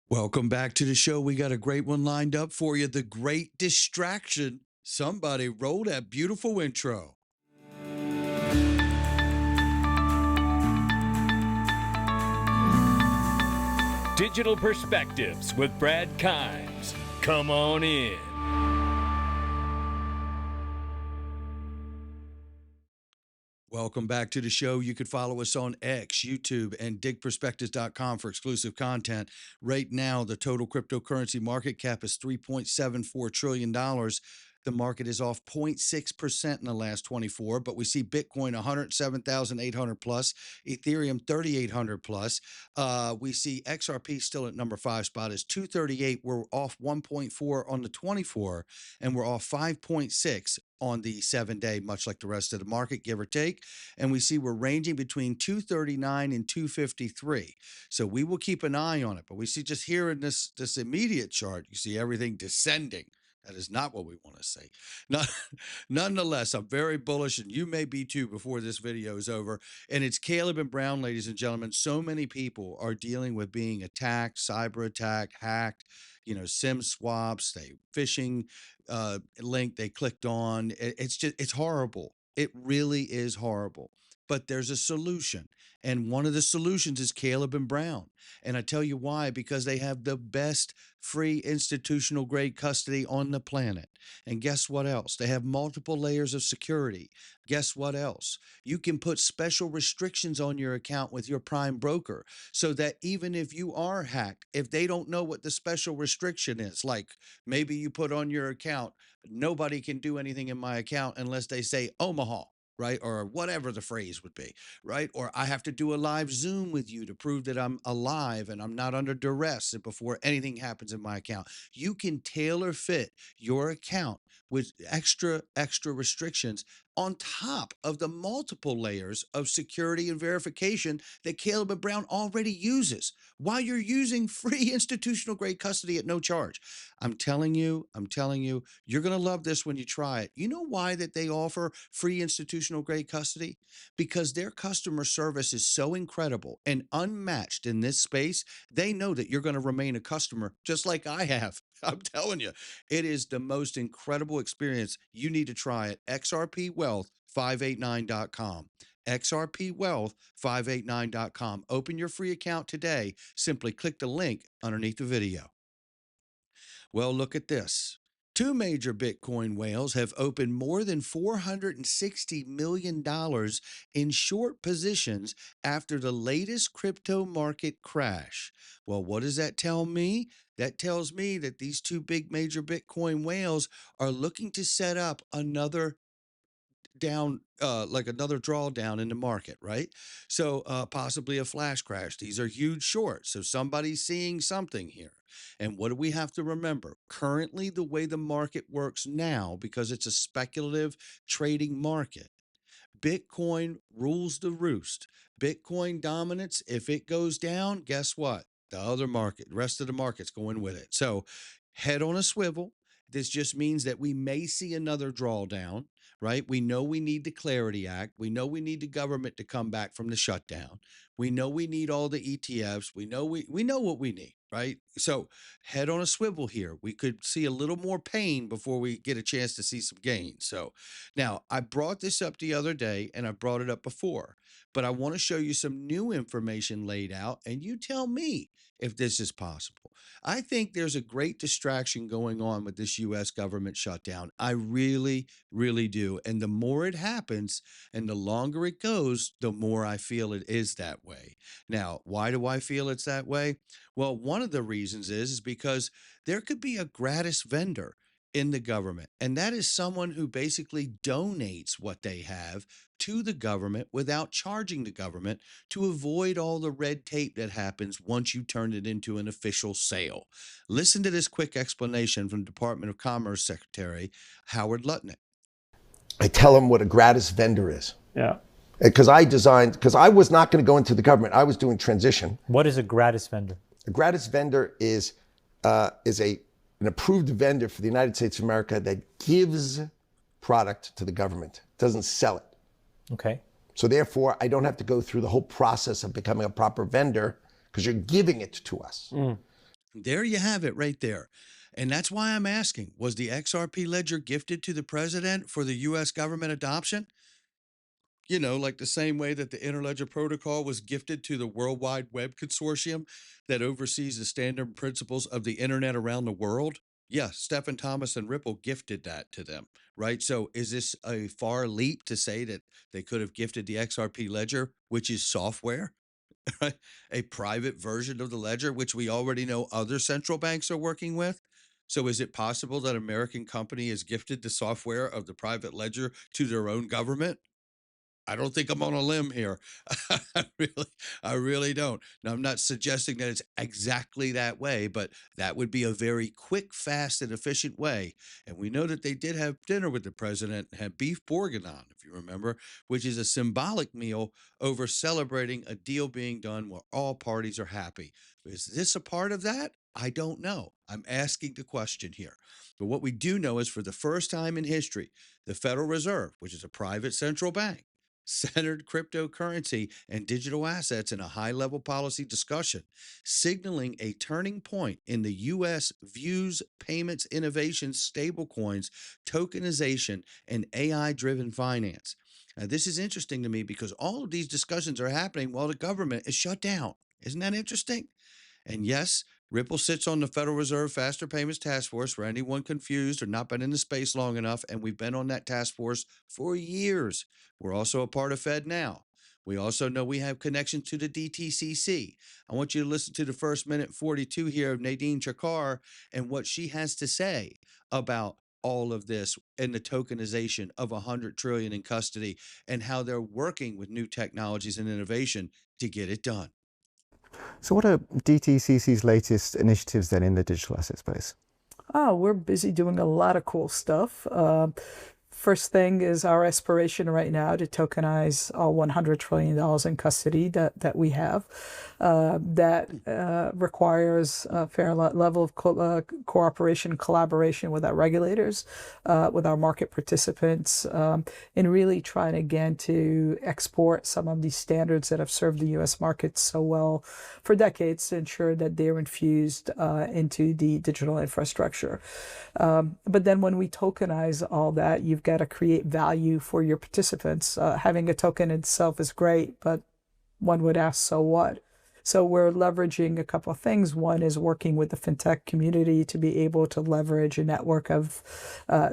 Welcome back to the show. We got a great one lined up for you. The Great Distraction. Somebody roll that beautiful intro. Digital Perspectives with Brad Kimes. Come on in. Welcome back to the show. You could follow us on X, YouTube, and DigPerspectives.com for exclusive content. Right now, the total cryptocurrency market cap is $3.74 trillion. The market is off 0.6% in the last 24, but we see Bitcoin 107,800 plus, Ethereum 3,800 plus. We see XRP still at number 5 spot is 238. We're off 1.4 on the 24, and we're off 5.6 on the 7-day, much like the rest of the market, give or take. And we see we're ranging between 239 and 253. So we will keep an eye on it. But we see just here in this immediate chart, you see everything descending. That is not what we want to say. Nonetheless, I'm very bullish, and you may be too before this video is over. And it's Caleb and Brown, ladies and gentlemen. So many people are dealing with being attacked, cyber attacked, hacked, SIM swaps, phishing link they clicked on. It's horrible. It really is horrible. But there's a solution. And one of the solutions is Caleb and Brown. And I tell you why, because they have the best free institutional grade custody on the planet. And guess what else? They have multiple layers of security. Guess what else? You can put special restrictions on your account with your prime broker so that even if you are hacked, if they don't know what the special restriction is, like maybe you put on your account, nobody can do anything in my account unless they say Omaha, right? Or whatever the phrase would be, right? Or I have to do a live Zoom with you to prove that I'm alive and I'm not under duress before anything happens in my account. You can tailor fit your account with extra restrictions on top of the multiple layers of security and verification that Caleb and Brown already uses while you're using free institutional grade custody at no charge. I'm telling you, you're going to love this when you try it. You know why that they offer free institutional grade custody? Because their customer service is so incredible and unmatched in this space. They know that you're going to remain a customer just like I have. I'm telling you, it is the most incredible experience. You need to try it. XRPwealth589.com. XRPwealth589.com. Open your free account today. Simply click the link underneath the video. Well, look at this. 2 major Bitcoin whales have opened more than $460 million in short positions after the latest crypto market crash. Well, what does that tell me? That tells me that these 2 big major Bitcoin whales are looking to set up another down, like another drawdown in the market, right? So possibly a flash crash. These are huge shorts. So somebody's seeing something here. And what do we have to remember? Currently, the way the market works now, because it's a speculative trading market, Bitcoin rules the roost. Bitcoin dominance, if it goes down, guess what? The other market, the rest of the market's going with it. So head on a swivel. This just means that we may see another drawdown, right? We know we need the Clarity Act. We know we need the government to come back from the shutdown. We know we need all the ETFs. We know what we need, right? So head on a swivel here. We could see a little more pain before we get a chance to see some gains. So now I brought this up the other day and I brought it up before, but I want to show you some new information laid out and you tell me if this is possible. I think there's a great distraction going on with this US government shutdown. I really, really do. And the more it happens and the longer it goes, the more I feel it is that way. Now, why do I feel it's that way? Well, one of the reasons is because there could be a gratis vendor in the government. And that is someone who basically donates what they have to the government without charging the government to avoid all the red tape that happens once you turn it into an official sale. Listen to this quick explanation from Department of Commerce Secretary Howard Lutnick. I tell them what a gratis vendor is. Yeah. Because I was not going to go into the government. I was doing transition. What is a gratis vendor? A gratis vendor is an approved vendor for the United States of America that gives product to the government, doesn't sell it. Okay. So therefore, I don't have to go through the whole process of becoming a proper vendor because you're giving it to us. There you have it right there. And that's why I'm asking, was the XRP ledger gifted to the president for the US government adoption? Like the same way that the Interledger Protocol was gifted to the World Wide Web Consortium that oversees the standard principles of the internet around the world. Yeah, Stephen Thomas and Ripple gifted that to them, right? So is this a far leap to say that they could have gifted the XRP ledger, which is software, right? A private version of the ledger, which we already know other central banks are working with? So is it possible that an American company has gifted the software of the private ledger to their own government? I don't think I'm on a limb here. I really, I really don't. Now, I'm not suggesting that it's exactly that way, but that would be a very quick, fast, and efficient way. And we know that they did have dinner with the president, had beef bourguignon, if you remember, which is a symbolic meal over celebrating a deal being done where all parties are happy. Is this a part of that? I don't know. I'm asking the question here. But what we do know is for the first time in history, the Federal Reserve, which is a private central bank, centered cryptocurrency and digital assets in a high level policy discussion, signaling a turning point in the U.S. views payments innovation, stablecoins, tokenization, and AI driven finance. Now, this is interesting to me because all of these discussions are happening while the government is shut down. Isn't that interesting? And yes, Ripple sits on the Federal Reserve Faster Payments Task Force for anyone confused or not been in the space long enough. And we've been on that task force for years. We're also a part of Fed now. We also know we have connections to the DTCC. I want you to listen to the first minute 42 here of Nadine Chakar and what she has to say about all of this and the tokenization of 100 trillion in custody and how they're working with new technologies and innovation to get it done. So what are DTCC's latest initiatives then in the digital asset space? Oh, we're busy doing a lot of cool stuff. First thing is our aspiration right now to tokenize all $100 trillion in custody that we have. That requires a fair level of cooperation, collaboration with our regulators, with our market participants, and really trying again to export some of these standards that have served the U.S. market so well for decades to ensure that they're infused into the digital infrastructure. But then when we tokenize all that, you've got to create value for your participants. Having a token itself is great, but one would ask, so what? So we're leveraging a couple of things. One is working with the fintech community to be able to leverage a network of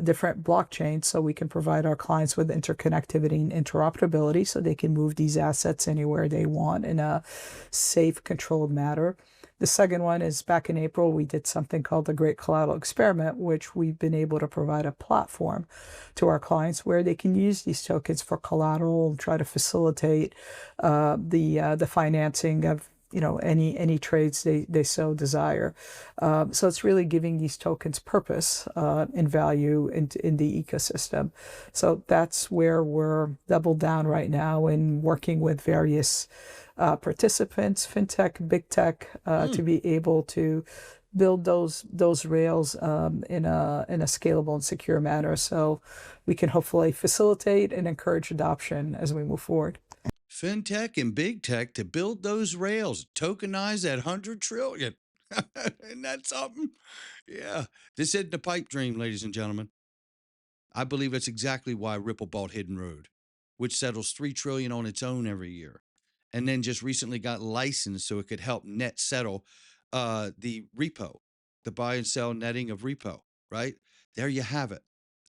different blockchains so we can provide our clients with interconnectivity and interoperability so they can move these assets anywhere they want in a safe, controlled manner. The second one is back in April, we did something called the Great Collateral Experiment, which we've been able to provide a platform to our clients where they can use these tokens for collateral, try to facilitate the financing of any trades they so desire. So it's really giving these tokens purpose and value in the ecosystem. So that's where we're doubled down right now in working with various participants, fintech, big tech, to be able to build those rails in a scalable and secure manner, so we can hopefully facilitate and encourage adoption as we move forward. Fintech and big tech to build those rails, tokenize that 100 trillion. Isn't that something? Yeah. This isn't a pipe dream, ladies and gentlemen. I believe that's exactly why Ripple bought Hidden Road, which settles 3 trillion on its own every year, and then just recently got licensed so it could help net settle the repo, the buy and sell netting of repo, right? There you have it.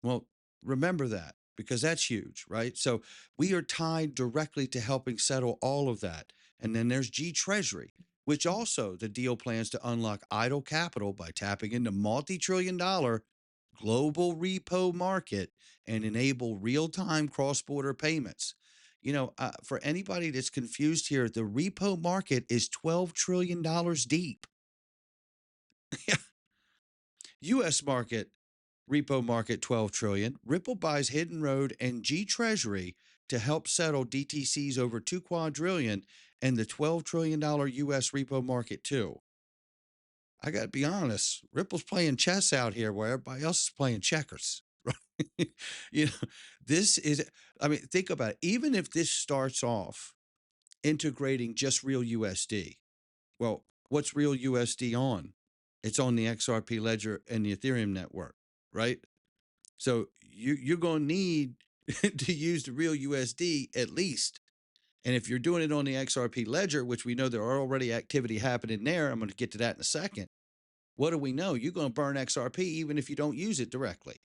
Well, remember that because that's huge, right? So we are tied directly to helping settle all of that. And then there's Gtreasury, which also the deal plans to unlock idle capital by tapping into multi-trillion-dollar global repo market and enable real-time cross-border payments. For anybody that's confused here, the repo market is $12 trillion deep. U.S. market, repo market 12 trillion. Ripple buys Hidden Road and Gtreasury to help settle DTC's over 2 quadrillion and the $12 trillion U.S. repo market too. I got to be honest, Ripple's playing chess out here where everybody else is playing checkers. Right? This is, think about it. Even if this starts off integrating just real USD, well, what's real USD on? It's on the XRP ledger and the Ethereum network, right? So you're going to need to use the real USD at least. And if you're doing it on the XRP ledger, which we know there are already activity happening there, I'm going to get to that in a second. What do we know? You're going to burn XRP even if you don't use it directly.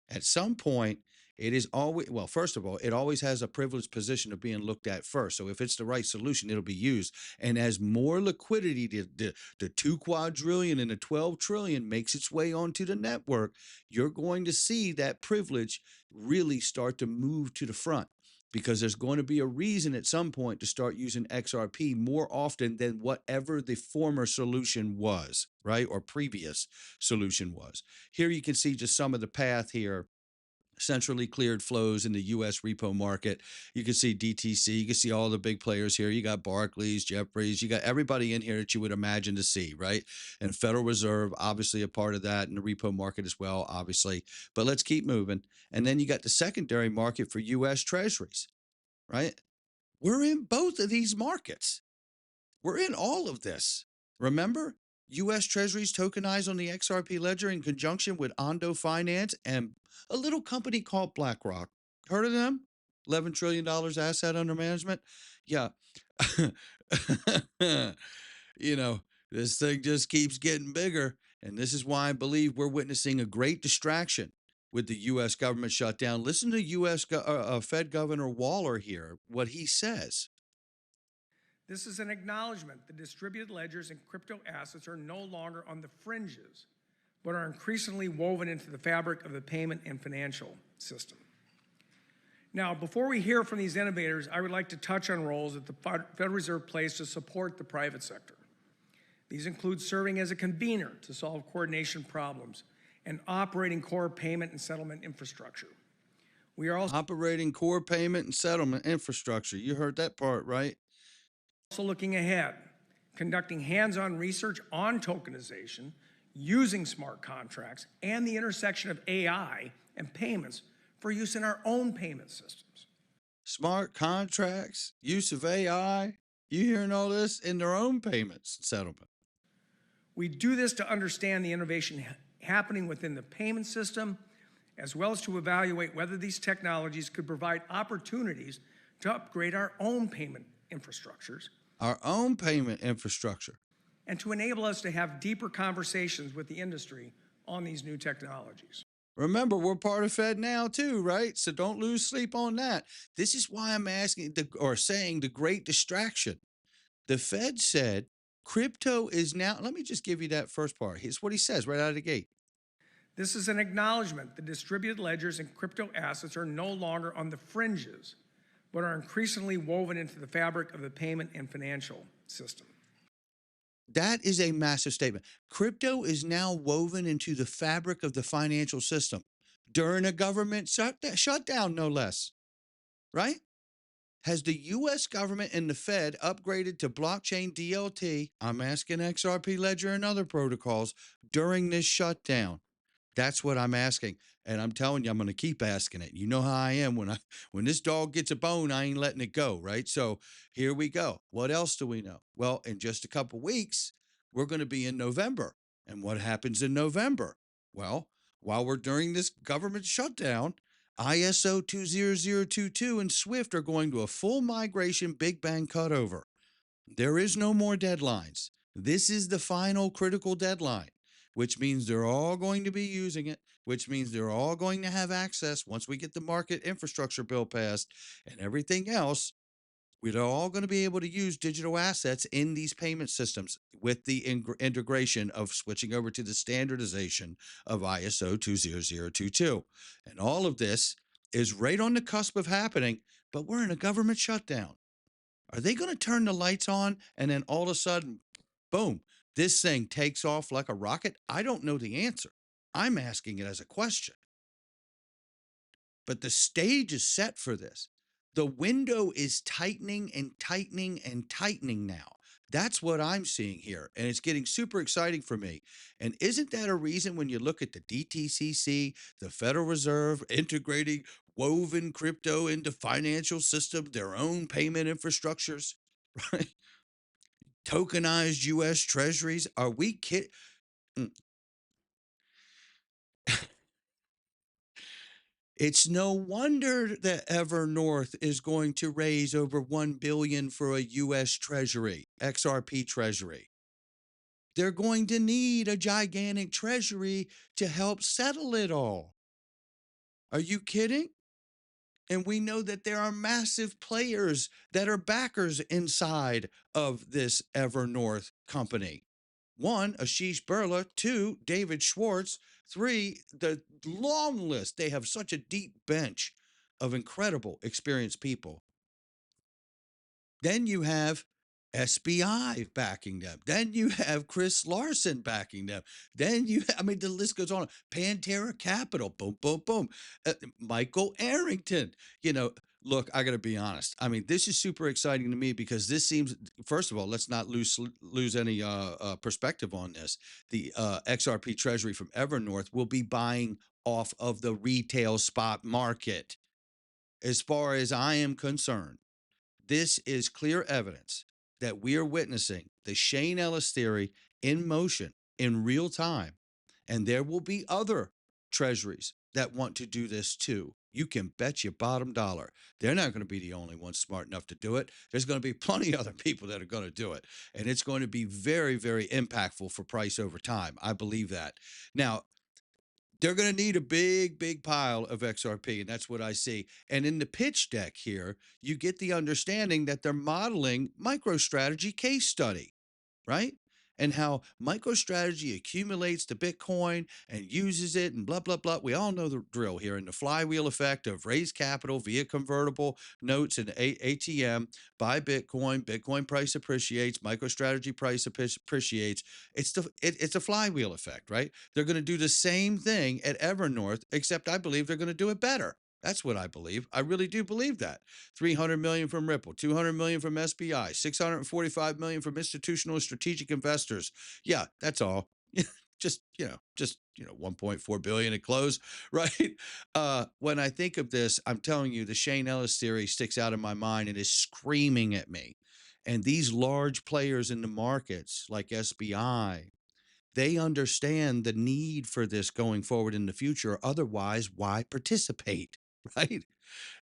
At some point, it is always, well, first of all, it always has a privileged position of being looked at first. So if it's the right solution, it'll be used. And as more liquidity, the 2 quadrillion and the 12 trillion makes its way onto the network, you're going to see that privilege really start to move to the front, because there's going to be a reason at some point to start using XRP more often than whatever the former solution was, right? Or previous solution was. Here you can see just some of the path here. Centrally cleared flows in the U.S. repo market. You can see DTC. You can see all the big players here. You got Barclays, Jefferies. You got everybody in here that you would imagine to see, right? And Federal Reserve, obviously a part of that, and the repo market as well, obviously. But let's keep moving. And then you got the secondary market for U.S. Treasuries, right? We're in both of these markets. We're in all of this. Remember? U.S. Treasuries tokenized on the XRP ledger in conjunction with Ondo Finance and a little company called BlackRock. Heard of them? $11 trillion asset under management. Yeah. This thing just keeps getting bigger. And this is why I believe we're witnessing a great distraction with the U.S. government shutdown. Listen to U.S. Fed Governor Waller here, what he says. This is an acknowledgement that distributed ledgers and crypto assets are no longer on the fringes, but are increasingly woven into the fabric of the payment and financial system. Now, before we hear from these innovators, I would like to touch on roles that the Federal Reserve plays to support the private sector. These include serving as a convener to solve coordination problems and operating core payment and settlement infrastructure. We are also operating core payment and settlement infrastructure. You heard that part, right? Also looking ahead, conducting hands-on research on tokenization, using smart contracts, and the intersection of AI and payments for use in our own payment systems. Smart contracts, use of AI, you hearing all this in their own payments settlement. We do this to understand the innovation happening within the payment system, as well as to evaluate whether these technologies could provide opportunities to upgrade our own payment infrastructures. Our own payment infrastructure. And to enable us to have deeper conversations with the industry on these new technologies. Remember, we're part of Fed now too, right? So don't lose sleep on that. This is why I'm asking saying the great distraction. The Fed said crypto is now, let me just give you that first part. Here's what he says right out of the gate. This is an acknowledgement that distributed ledgers and crypto assets are no longer on the fringes, but are increasingly woven into the fabric of the payment and financial system. That is a massive statement. Crypto is now woven into the fabric of the financial system during a government shutdown, no less, right? Has the U.S. government and the Fed upgraded to blockchain DLT? I'm asking XRP Ledger and other protocols during this shutdown. That's what I'm asking. And I'm telling you, I'm going to keep asking it. You know how I am. When this dog gets a bone, I ain't letting it go, right? So here we go. What else do we know? Well, in just a couple weeks, we're going to be in November. And what happens in November? Well, while we're during this government shutdown, ISO 20022 and SWIFT are going to a full migration Big Bang cutover. There is no more deadlines. This is the final critical deadline, which means they're all going to be using it, which means they're all going to have access once we get the market infrastructure bill passed and everything else. We're all going to be able to use digital assets in these payment systems with the integration of switching over to the standardization of ISO 20022. And all of this is right on the cusp of happening, but we're in a government shutdown. Are they going to turn the lights on and then all of a sudden, boom, this thing takes off like a rocket? I don't know the answer. I'm asking it as a question. But the stage is set for this. The window is tightening and tightening and tightening now. That's what I'm seeing here. And it's getting super exciting for me. And isn't that a reason when you look at the DTCC, the Federal Reserve integrating woven crypto into financial system, their own payment infrastructures, right? Tokenized U.S. Treasuries. Are we kidding? Mm. It's no wonder that Evernorth is going to raise over $1 billion for a U.S. Treasury, XRP Treasury. They're going to need a gigantic treasury to help settle it all. Are you kidding? And we know that there are massive players that are backers inside of this Evernorth company. One, Ashish Birla. Two, David Schwartz. Three, the long list. They have such a deep bench of incredible, experienced people. Then you have SBI backing them. Then you have Chris Larson backing them. Then I mean, the list goes on. Pantera Capital, boom, boom, boom. Michael Arrington, look, I got to be honest. I mean, this is super exciting to me because this seems, first of all, let's not lose any perspective on this. The XRP Treasury from Evernorth will be buying off of the retail spot market. As far as I am concerned, this is clear evidence that we are witnessing the Shane Ellis theory in motion in real time. And there will be other treasuries that want to do this too. You can bet your bottom dollar. They're not going to be the only ones smart enough to do it. There's going to be plenty of other people that are going to do it. And it's going to be very, very impactful for price over time. I believe that. Now, they're going to need a big, big pile of XRP, and that's what I see. And in the pitch deck here, you get the understanding that they're modeling MicroStrategy case study, right? And how MicroStrategy accumulates the Bitcoin and uses it and blah, blah, blah. We all know the drill here. And the flywheel effect of raise capital via convertible notes and ATM, buy Bitcoin, Bitcoin price appreciates, MicroStrategy price appreciates. It's a flywheel effect, right? They're going to do the same thing at Evernorth, except I believe they're going to do it better. That's what I believe. I really do believe that. 300 million from Ripple, 200 million from SBI, 645 million from institutional strategic investors. Yeah, that's all. just 1.4 billion at close, right? When I think of this, I'm telling you, the Shane Ellis theory sticks out in my mind and is screaming at me. And these large players in the markets like SBI, they understand the need for this going forward in the future. Otherwise, why participate, right?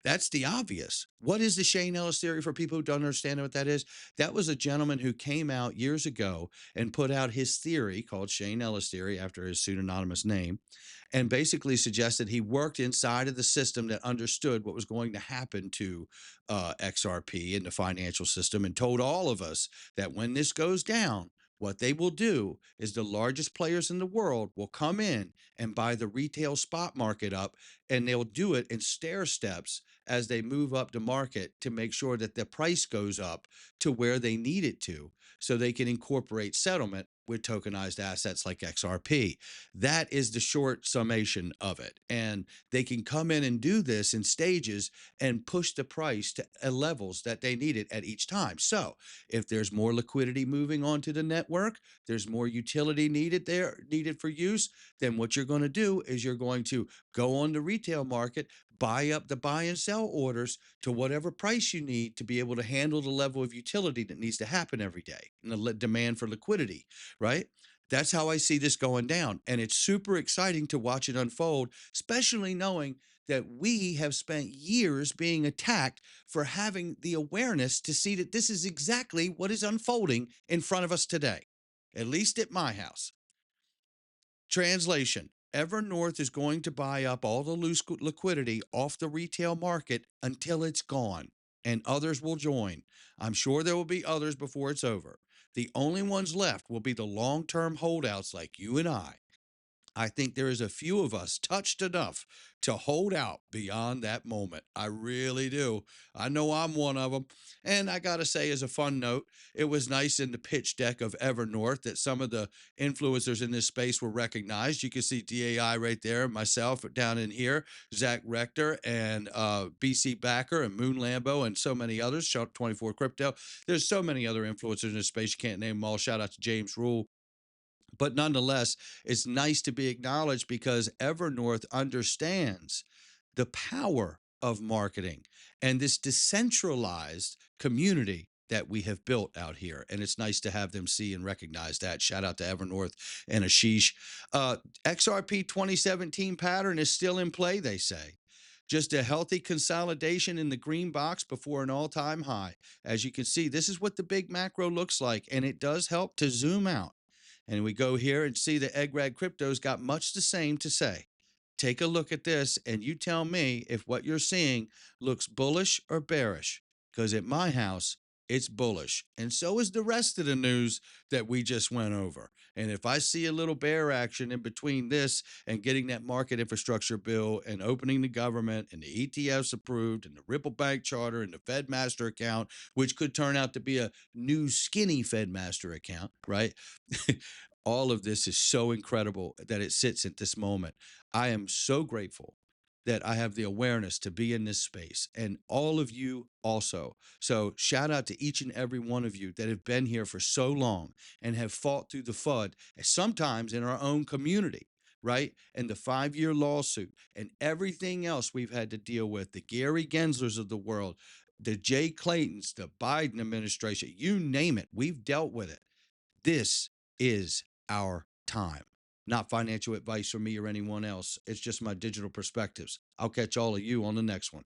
That's the obvious. What is the Shane Ellis theory for people who don't understand what that is? That was a gentleman who came out years ago and put out his theory called Shane Ellis theory after his pseudonymous name, and basically suggested he worked inside of the system that understood what was going to happen to XRP in the financial system, and told all of us that when this goes down, what they will do is the largest players in the world will come in and buy the retail spot market up, and they'll do it in stair steps as they move up the market to make sure that the price goes up to where they need it to, so they can incorporate settlement with tokenized assets like XRP. That is the short summation of it. And they can come in and do this in stages and push the price to levels that they need it at each time. So if there's more liquidity moving onto the network, there's more utility needed for use, then what you're going to do is you're going to go on the retail market, buy up the buy and sell orders to whatever price you need to be able to handle the level of utility that needs to happen every day and the demand for liquidity, right? That's how I see this going down. And it's super exciting to watch it unfold, especially knowing that we have spent years being attacked for having the awareness to see that this is exactly what is unfolding in front of us today, at least at my house. Translation: Evernorth is going to buy up all the loose liquidity off the retail market until it's gone, and others will join. I'm sure there will be others before it's over. The only ones left will be the long-term holdouts like you and I think there is a few of us touched enough to hold out beyond that moment. I really do. I know I'm one of them. And I got to say, as a fun note, it was nice in the pitch deck of Evernorth that some of the influencers in this space were recognized. You can see DAI right there, myself down in here, Zach Rector and BC Backer and Moon Lambo and so many others, Sharp 24 Crypto. There's so many other influencers in this space. You can't name them all. Shout out to James Rule. But nonetheless, it's nice to be acknowledged because Evernorth understands the power of marketing and this decentralized community that we have built out here. And it's nice to have them see and recognize that. Shout out to Evernorth and Ashish. XRP 2017 pattern is still in play, they say. Just a healthy consolidation in the green box before an all-time high. As you can see, this is what the big macro looks like, and it does help to zoom out. And we go here and see the Egg Rag Crypto's got much the same to say. Take a look at this, and you tell me if what you're seeing looks bullish or bearish. Because at my house, it's bullish. And so is the rest of the news that we just went over. And if I see a little bear action in between this and getting that market infrastructure bill and opening the government and the ETFs approved and the Ripple Bank charter and the Fed Master account, which could turn out to be a new skinny Fed Master account, right? All of this is so incredible that it sits at this moment. I am so grateful that I have the awareness to be in this space, and all of you also. So shout out to each and every one of you that have been here for so long and have fought through the FUD, and sometimes in our own community, right? And the 5-year lawsuit and everything else we've had to deal with, the Gary Genslers of the world, the Jay Claytons, the Biden administration, you name it, we've dealt with it. This is our time. Not financial advice from me or anyone else. It's just my digital perspectives. I'll catch all of you on the next one.